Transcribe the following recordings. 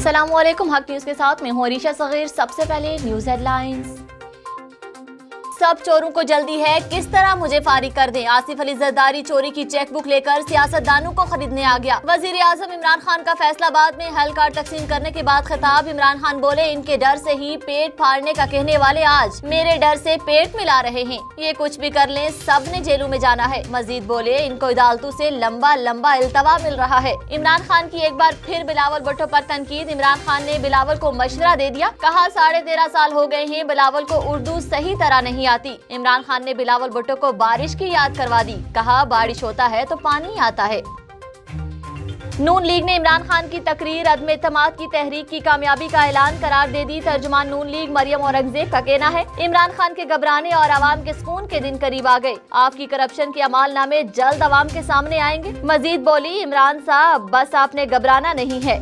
अस्सलाम वालेकुम। हक न्यूज के साथ मैं हूं अरीशा सगीर। सबसे पहले न्यूज हेडलाइंस। सब चोरों को जल्दी है, किस तरह मुझे फारिग कर दें। आसिफ अली जरदारी चोरी की चेकबुक लेकर सियासतदानों को खरीदने आ गया। वजीर आजम इमरान खान का फैसलाबाद में हेल्थ कार्ड तकसीम करने के बाद खिताब। इमरान खान बोले, इनके डर से ही पेट फाड़ने का कहने वाले आज मेरे डर से पेट मिला रहे हैं। ये कुछ भी कर लें, सब ने जेलों में जाना है। मजीद बोले, इनको अदालतों से लंबा लंबा इल्तवा मिल रहा है। इमरान खान की एक बार फिर बिलावल भुट्टो पर तनकीद। इमरान खान ने बिलावल को मशवरा दे दिया, कहा 13.5 साल हो गए हैं, बिलावल को उर्दू सही तरह नहीं आती। इमरान खान ने बिलावल भुट्टो को बारिश की याद करवा दी, कहा बारिश होता है तो पानी आता है। नून लीग ने इमरान खान की तकरीर अदम एतमाद की तहरीक की कामयाबी का ऐलान करार दे दी। तर्जुमान नून लीग मरियम औरंगजेब का कहना है, इमरान खान के घबराने और आवाम के सुकून के दिन करीब आ गए। आपकी करप्शन के अमालनामे जल्द आवाम के सामने आएंगे। मजीद बोली, इमरान साहब बस आपने घबराना नहीं है।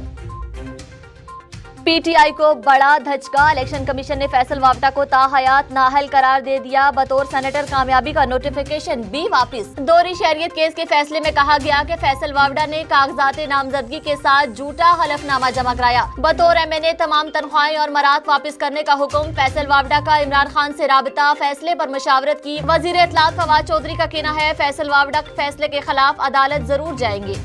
पीटीआई को बड़ा धचका। इलेक्शन कमीशन ने फैसल वावडा को ताहयात नाअहल करार दे दिया। बतौर सेनेटर कामयाबी का नोटिफिकेशन भी वापस। दोहरी शहरियत केस के फैसले में कहा गया कि फैसल वावडा ने कागजात नामजदगी के साथ झूठा हलफनामा जमा कराया। बतौर एमएनए तमाम तनख्वाहें और मराद वापस करने का हुक्म। फैसल वावडा का इमरान खान से राबता, फैसले पर मशावरत की। वजीर इत्तलात फवाद चौधरी का कहना है, फैसल वावडा फैसले के खिलाफ अदालत जरूर जाएंगे।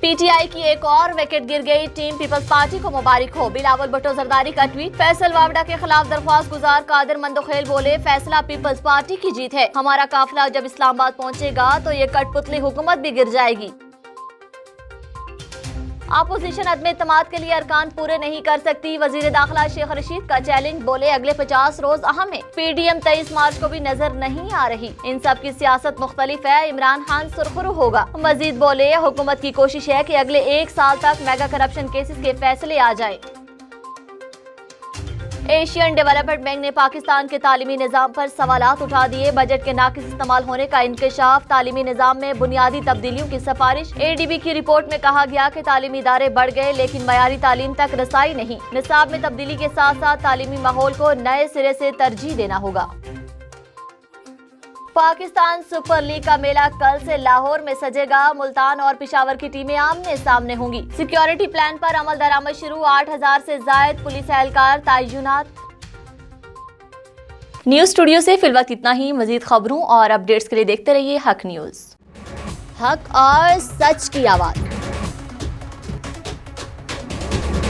पीटीआई की एक और विकेट गिर गई, टीम पीपल्स पार्टी को मुबारक हो। बिलावल भुट्टो जरदारी का ट्वीट। फैसल वावडा के खिलाफ दरख्वास्त गुजार कादिर मंदोखेल बोले, फैसला पीपल्स पार्टी की जीत है। हमारा काफिला जब इस्लामाबाद पहुंचेगा तो ये कठपुतली हुकूमत भी गिर जाएगी। अपोजिशन अदम एतमाद के लिए अरकान पूरे नहीं कर सकती। वजीर दाखिला शेख रशीद का चैलेंज। बोले, अगले 50 रोज अहम है। पीडीएम 23 मार्च को भी नजर नहीं आ रही। इन सब की सियासत मुख्तलिफ है। इमरान खान सुरखरू होगा। मजीद बोले, हुकूमत की कोशिश है कि अगले 1 साल तक मेगा करप्शन केसेस के फैसले आ जाए। एशियन डेवलपमेंट बैंक ने पाकिस्तान के तालीमी निज़ाम पर सवालात उठा दिए। बजट के नाकिस इस्तेमाल होने का इंकशाफ, तालीमी निज़ाम में बुनियादी तब्दीलियों की सिफारिश। एडीबी की रिपोर्ट में कहा गया कि तालीमी इदारे बढ़ गए लेकिन मयारी तालीम तक रसाई नहीं। निसाब में तब्दीली के साथ साथ तालीमी माहौल को नए सिरे से तरजीह देना होगा। पाकिस्तान सुपर लीग का मेला कल से लाहौर में सजेगा। मुल्तान और पेशावर की टीमें आमने सामने होंगी। सिक्योरिटी प्लान पर अमल दरामद शुरू। 8000 से जायद पुलिस एहलकार तैनात। न्यूज स्टूडियो से फिल वक्त इतना ही। मजीद खबरों और अपडेट्स के लिए देखते रहिए हक न्यूज। हक और सच की आवाज।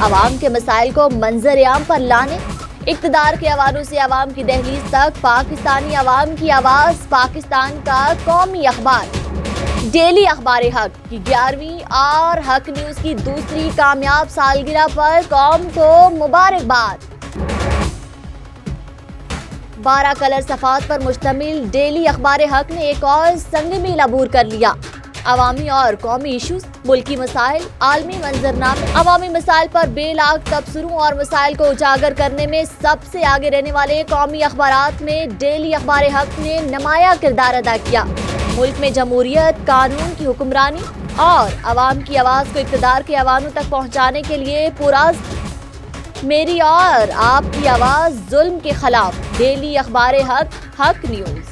आवाम के मसाइल को मंजर आम पर लाने, इक़्तिदार के अवानों से अवाम की दहलीज तक, पाकिस्तानी अवाम की आवाज, पाकिस्तान का कौमी अखबार डेली अखबार हक की 11वीं और हक न्यूज की दूसरी कामयाब सालगिरह पर कौम को मुबारकबाद। 12 कलर सफात पर मुश्तमिल डेली अखबार हक ने एक और संग मील अबूर कर लिया। अवामी और कौमी इशूज, मुल्की मसाइल, आलमी मंजरनामे, अवामी मसाइल पर बेलाग तबसरों और मसाइल को उजागर करने में सबसे आगे रहने वाले कौमी अखबारात में डेली अखबार हक ने नुमाया किरदार अदा किया। मुल्क में जमहूरियत, कानून की हुक्मरानी और अवाम की आवाज़ को इक़्तिदार के अवानों तक पहुँचाने के लिए पूरा मेरी और आपकी आवाज़ जुल्म के खिलाफ डेली अखबार हक, हक न्यूज़।